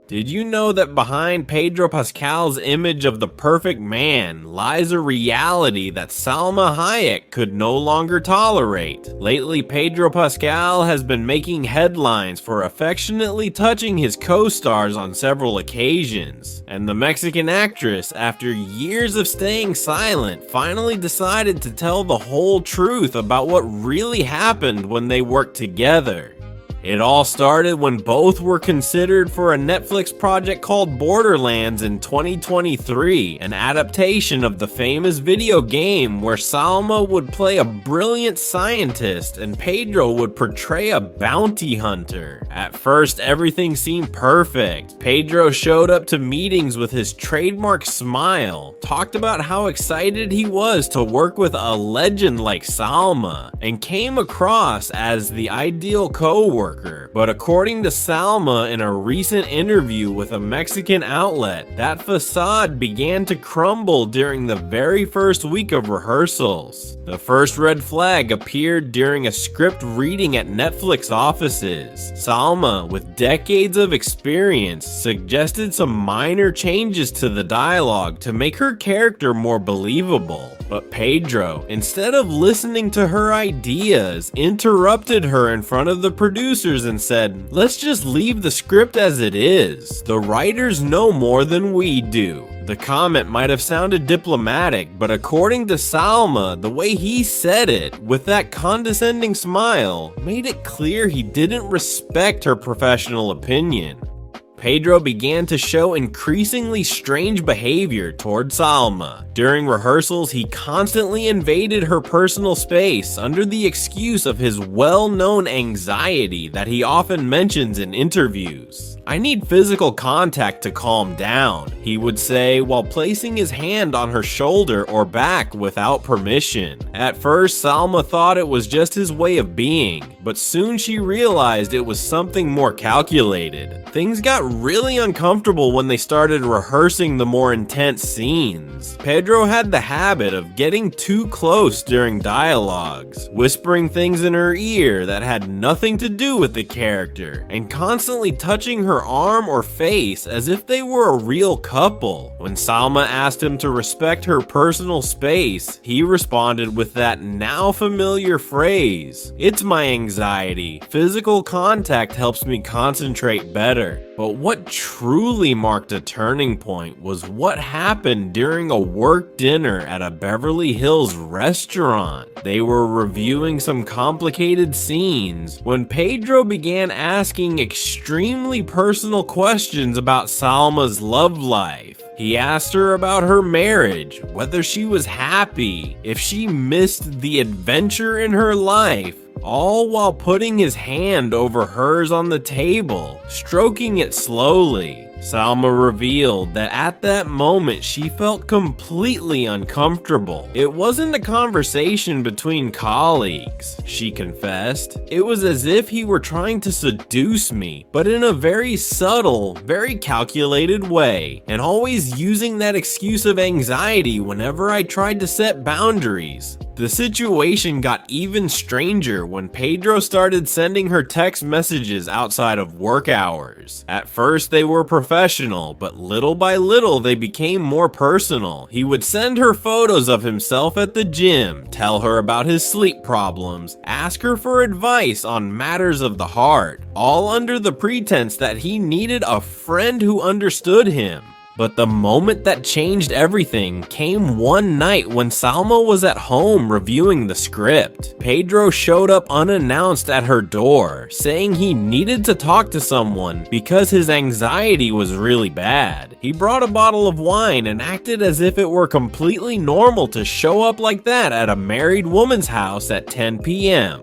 Did you know that behind Pedro Pascal's image of the perfect man lies a reality that Salma Hayek could no longer tolerate? Lately, Pedro Pascal has been making headlines for affectionately touching his co-stars on several occasions, and the Mexican actress, after years of staying silent, finally decided to tell the whole truth about what really happened when they worked together. It all started when both were considered for a Netflix project called Borderlands in 2023, an adaptation of the famous video game where Salma would play a brilliant scientist and Pedro would portray a bounty hunter. At first, everything seemed perfect. Pedro showed up to meetings with his trademark smile, talked about how excited he was to work with a legend like Salma, and came across as the ideal co-worker. But according to Salma in a recent interview with a Mexican outlet, that façade began to crumble during the very first week of rehearsals. The first red flag appeared during a script reading at Netflix offices. Salma, with decades of experience, suggested some minor changes to the dialogue to make her character more believable. But Pedro, instead of listening to her ideas, interrupted her in front of the producers and said, "Let's just leave the script as it is. The writers know more than we do." The comment might have sounded diplomatic, but according to Salma, the way he said it, with that condescending smile, made it clear he didn't respect her professional opinion. Pedro began to show increasingly strange behavior toward Salma. During rehearsals, he constantly invaded her personal space under the excuse of his well-known anxiety that he often mentions in interviews. "I need physical contact to calm down," he would say while placing his hand on her shoulder or back without permission. At first, Salma thought it was just his way of being, but soon she realized it was something more calculated. Things got really uncomfortable when they started rehearsing the more intense scenes. Pedro had the habit of getting too close during dialogues, whispering things in her ear that had nothing to do with the character, and constantly touching her arm or face as if they were a real couple. When Salma asked him to respect her personal space, he responded with that now familiar phrase, "It's my anxiety. Physical contact helps me concentrate better." But what truly marked a turning point was what happened during a work dinner at a Beverly Hills restaurant. They were reviewing some complicated scenes when Pedro began asking extremely personal questions about Salma's love life. He asked her about her marriage, whether she was happy, if she missed the adventure in her life, all while putting his hand over hers on the table, stroking it slowly. Salma revealed that at that moment she felt completely uncomfortable. "It wasn't a conversation between colleagues," she confessed. "It was as if he were trying to seduce me, but in a very subtle, very calculated way, and always using that excuse of anxiety whenever I tried to set boundaries." The situation got even stranger when Pedro started sending her text messages outside of work hours. At first they were professional, but little by little they became more personal. He would send her photos of himself at the gym, tell her about his sleep problems, ask her for advice on matters of the heart, all under the pretense that he needed a friend who understood him. But the moment that changed everything came one night when Salma was at home reviewing the script. Pedro showed up unannounced at her door, saying he needed to talk to someone because his anxiety was really bad. He brought a bottle of wine and acted as if it were completely normal to show up like that at a married woman's house at 10 p.m.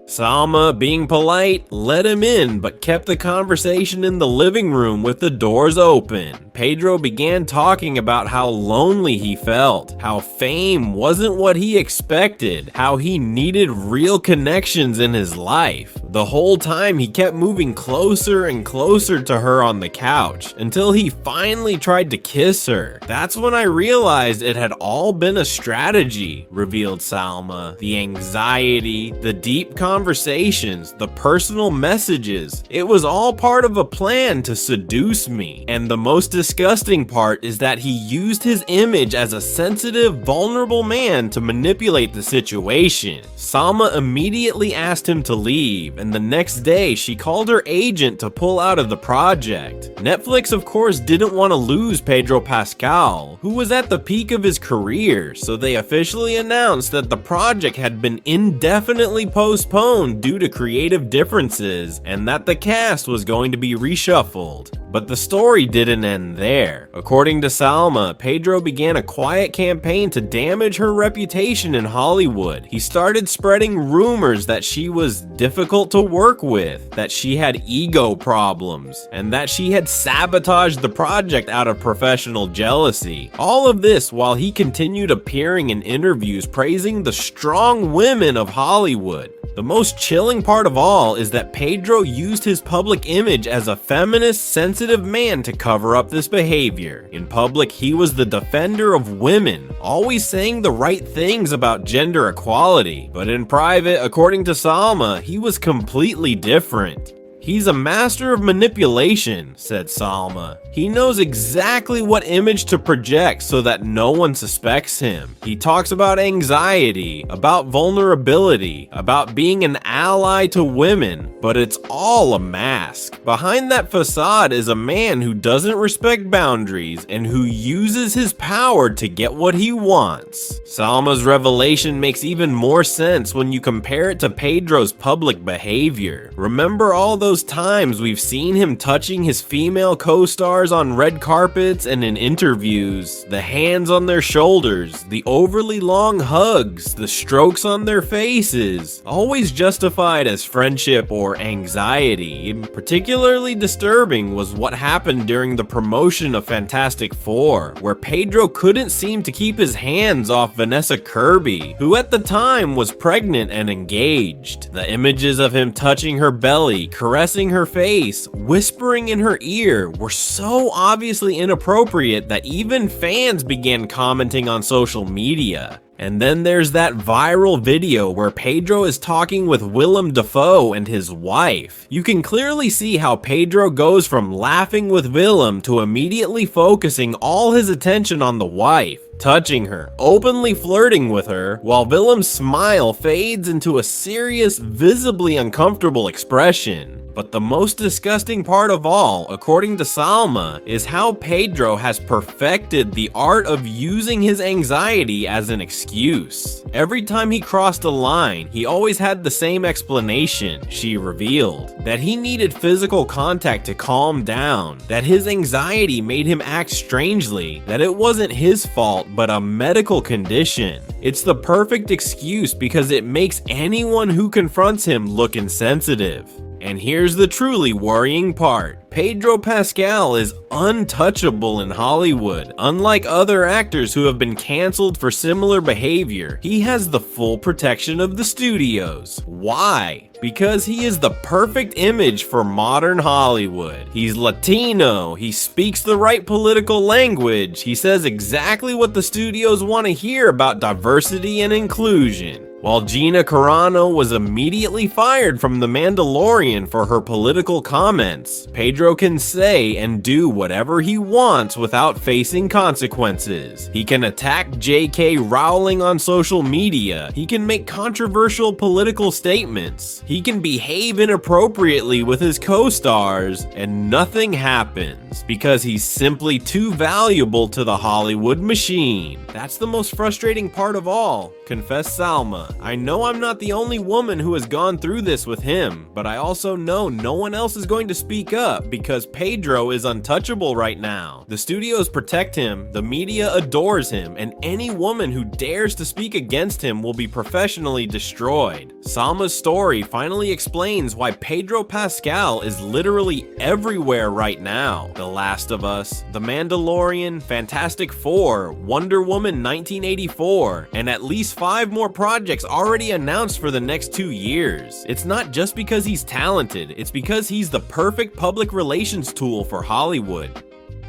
Salma, being polite, let him in but kept the conversation in the living room with the doors open. Pedro began talking about how lonely he felt, how fame wasn't what he expected, how he needed real connections in his life. The whole time he kept moving closer and closer to her on the couch until he finally tried to kiss her. That's when I realized it had all been a strategy, revealed Salma. The anxiety, the deep conversations, the personal messages, it was all part of a plan to seduce me. And the most disgusting part is that he used his image as a sensitive, vulnerable man to manipulate the situation. Salma immediately asked him to leave, and the next day she called her agent to pull out of the project. Netflix, of course, didn't want to lose Pedro Pascal, who was at the peak of his career, so they officially announced that the project had been indefinitely postponed due to creative differences, and that the cast was going to be reshuffled. But the story didn't end there. According to Salma, Pedro began a quiet campaign to damage her reputation in Hollywood. He started spreading rumors that she was difficult to work with, that she had ego problems, and that she had sabotaged the project out of professional jealousy. All of this while he continued appearing in interviews praising the strong women of Hollywood. The most chilling part of all is that Pedro used his public image as a feminist, sensitive man to cover up this behavior. In public, he was the defender of women, always saying the right things about gender equality. But in private, according to Salma, he was completely different. He's a master of manipulation, said Salma. He knows exactly what image to project so that no one suspects him. He talks about anxiety, about vulnerability, about being an ally to women, but it's all a mask. Behind that facade is a man who doesn't respect boundaries and who uses his power to get what he wants. Salma's revelation makes even more sense when you compare it to Pedro's public behavior. Remember all those times we've seen him touching his female co-stars on red carpets and in interviews, the hands on their shoulders, the overly long hugs, the strokes on their faces, always justified as friendship or anxiety. Particularly disturbing was what happened during the promotion of Fantastic Four, where Pedro couldn't seem to keep his hands off Vanessa Kirby, who at the time was pregnant and engaged. The images of him touching her belly, caressing her face, whispering in her ear were so obviously inappropriate that even fans began commenting on social media. And then there's that viral video where Pedro is talking with Willem Dafoe and his wife. You can clearly see how Pedro goes from laughing with Willem to immediately focusing all his attention on the wife, touching her, openly flirting with her, while Willem's smile fades into a serious, visibly uncomfortable expression. But the most disgusting part of all, according to Salma, is how Pedro has perfected the art of using his anxiety as an excuse. Every time he crossed a line, he always had the same explanation, she revealed. That he needed physical contact to calm down, that his anxiety made him act strangely, that it wasn't his fault but a medical condition. It's the perfect excuse because it makes anyone who confronts him look insensitive. And here's the truly worrying part. Pedro Pascal is untouchable in Hollywood. Unlike other actors who have been canceled for similar behavior, he has the full protection of the studios. Why? Because he is the perfect image for modern Hollywood. He's Latino, he speaks the right political language, he says exactly what the studios want to hear about diversity and inclusion. While Gina Carano was immediately fired from The Mandalorian for her political comments, Pedro can say and do whatever he wants without facing consequences. He can attack J.K. Rowling on social media, he can make controversial political statements, he can behave inappropriately with his co-stars, and nothing happens because he's simply too valuable to the Hollywood machine. That's the most frustrating part of all, confessed Salma. I know I'm not the only woman who has gone through this with him, but I also know no one else is going to speak up because Pedro is untouchable right now. The studios protect him, the media adores him, and any woman who dares to speak against him will be professionally destroyed. Salma's story finally explains why Pedro Pascal is literally everywhere right now. The Last of Us, The Mandalorian, Fantastic Four, Wonder Woman 1984, and at least 5 more projects already announced for the next 2 years. It's not just because he's talented, it's because he's the perfect public relations tool for Hollywood.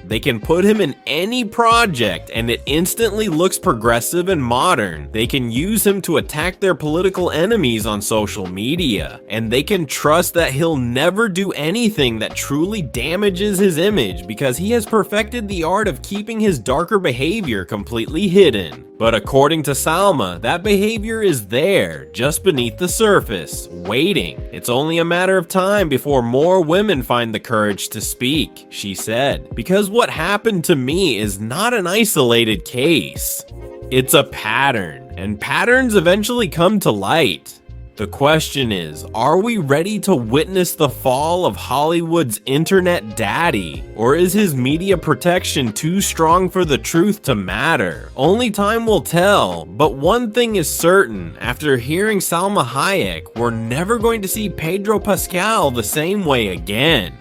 They can put him in any project and it instantly looks progressive and modern. They can use him to attack their political enemies on social media. And they can trust that he'll never do anything that truly damages his image because he has perfected the art of keeping his darker behavior completely hidden. But according to Salma, that behavior is there, just beneath the surface, waiting. It's only a matter of time before more women find the courage to speak, she said. Because what happened to me is not an isolated case. It's a pattern, and patterns eventually come to light. The question is, are we ready to witness the fall of Hollywood's internet daddy? Or is his media protection too strong for the truth to matter? Only time will tell, but one thing is certain, after hearing Salma Hayek, we're never going to see Pedro Pascal the same way again.